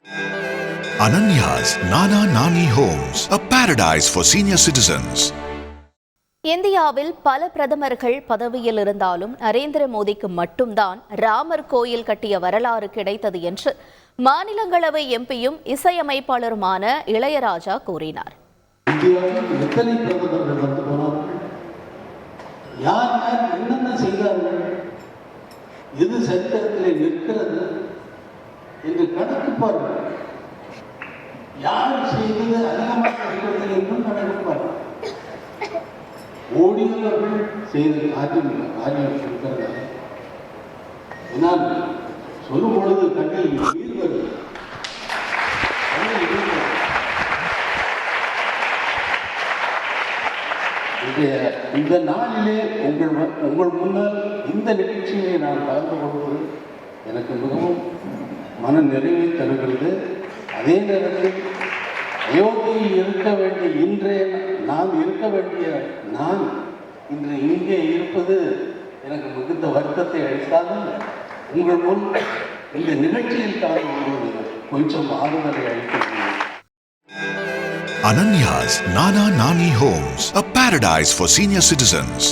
Ananya's Nana Nani Homes, a paradise for senior citizens. இந்தியாவில் பல பிரதமர்கள் பதவியில் இருந்தாலும் நரேந்திர மோடிக்கு மட்டும்தான் ராமர் கோயில் கட்டிய வரலாறு கிடைத்தது என்று மாநிலங்களவை எம்பியும் இசையமைப்பாளருமான இளையராஜா கூறினார். இந்தியாவில் எத்தனை பிரதமர்கள் வந்து போனார்கள், யார் யார் என்னென்ன செய்தார்கள், எது சரித்திரத்திலே நிற்கிறது என்று கணக்கு பாருங்கள். யார் செய்தது அதிகமாக இருக்கிறது என்றும் கணக்கு பாருங்கள். ஓடியவர்கள் செய்த காரியம் இருக்கிறது. என்னால் சொல்லும் பொழுது கண்ணில் நீர் வருது. இந்த நாளிலே உங்கள் முன்னால் இந்த நிகழ்ச்சியை நான் கலந்து கொள்வது எனக்கு மிகவும் மன நிறைவை தருகிறது. அதே நேரத்தில் அயோத்தியில் இருக்க வேண்டிய நான் இன்று இங்கே இருப்பது எனக்கு மிகுந்த வருத்தத்தை அளித்தாலும் உங்கள் முன் இந்த நிகழ்ச்சியில் கலந்து கொள்வது கொஞ்சம் ஆறுதலை அளிக்கிறது. Ananya's Nana Nani Homes, a paradise for senior citizens.